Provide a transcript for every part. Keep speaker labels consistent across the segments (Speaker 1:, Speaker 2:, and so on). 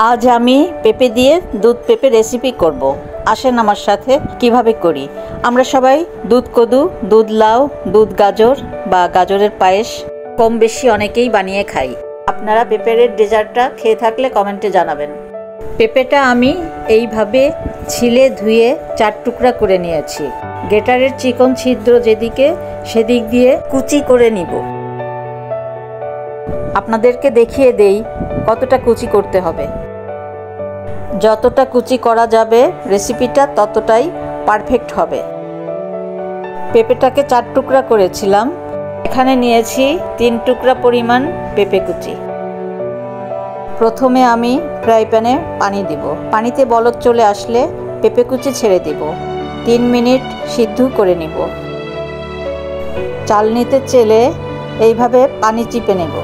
Speaker 1: আজ আমি পেঁপে দিয়ে দুধ পেঁপে রেসিপি করব। আসেন আমার সাথে কিভাবে করি। আমরা সবাই দুধ কদু, দুধ লাউ, দুধ গাজর বা গাজরের পায়েস কম বেশি অনেকেই বানিয়ে খাই। আপনারা পেঁপের ডেজার্টটা খেয়ে থাকলে কমেন্টে জানাবেন। পেঁপেটা আমি এইভাবে ছিলে ধুয়ে 4 টুকরা করে নিয়েছি। গ্রেটারের চিকন ছিদ্র যেদিকে সেদিক দিয়ে কুচি করে নিব। আপনাদেরকে দেখিয়ে দেই কতটা কুচি করতে হবে। যতটা কুচি করা যাবে রেসিপিটা ততটাই পারফেক্ট হবে। পেঁপেটাকে 4 টুকরা করেছিলাম। এখানে নিয়েছি 3 টুকরা পরিমাণ পেঁপে কুচি। প্রথমে আমি ফ্রাই প্যানে পানি দিব। পানিতে বলক চলে আসলে পেঁপে কুচি ছেড়ে দিব। 3 মিনিট সিদ্ধ করে নিব। চালনিতে চেলে এইভাবে পানি চিপে নেব।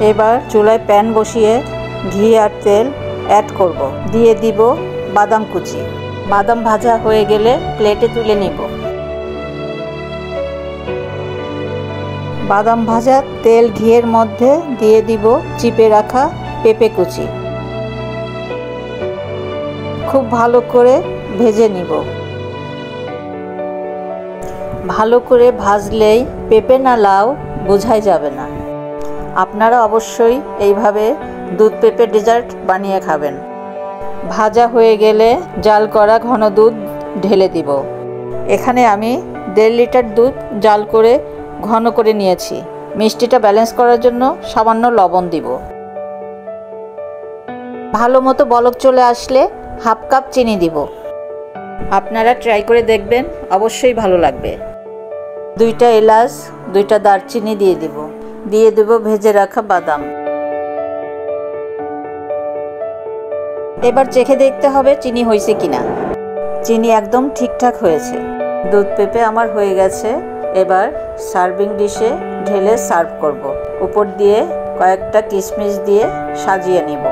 Speaker 1: এবার চুলায় প্যান বসিয়ে ঘি আর তেল অ্যাড করব। দিয়ে দিব বাদাম কুচি। বাদাম ভাজা হয়ে গেলে প্লেটে তুলে নিব। বাদাম ভাজা তেল ঘিয়ের মধ্যে দিয়ে দিব চিপে রাখা পেঁপে কুচি। খুব ভালো করে ভেজে নিব। ভালো করে ভাজলেই পেঁপে না লাউ বোঝাই যাবে না। আপনারা অবশ্যই এইভাবে দুধ পেঁপে ডেজার্ট বানিয়ে খাবেন। ভাজা হয়ে গেলে জাল করা ঘন দুধ ঢেলে দিব। এখানে আমি 1.5 লিটার দুধ জাল করে ঘন করে নিয়েছি। মিষ্টিটা ব্যালেন্স করার জন্য সামান্য লবণ দিব। ভালো মতো বলক চলে আসলে হাফ কাপ চিনি দিব। আপনারা ট্রাই করে দেখবেন, অবশ্যই ভালো লাগবে। 2টা এলাচ, 2টা দারচিনি দিয়ে দিব। দিয়ে দেব ভেজে রাখা বাদাম। এবার চেখে দেখতে হবে চিনি হয়েছে কিনা। চিনি একদম ঠিকঠাক হয়েছে। দুধ পেঁপে আমার হয়ে গেছে। এবার সার্ভিং ডিশে ঢেলে সার্ভ করব। উপর দিয়ে কয়েকটা কিশমিশ দিয়ে সাজিয়ে নিব।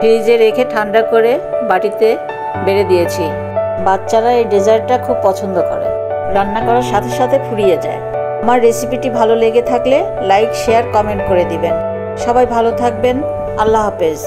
Speaker 1: ফ্রিজে রেখে ঠান্ডা করে বাটিতে বেড়ে দিয়েছি। বাচ্চারা এই ডেজার্টটা খুব পছন্দ করে। রান্না করার সাথে সাথে ফুরিয়ে যায়। আমার রেসিপিটি ভালো লেগে থাকলে লাইক, শেয়ার, কমেন্ট করে দিবেন। সবাই ভালো থাকবেন। আল্লাহ হাফেজ।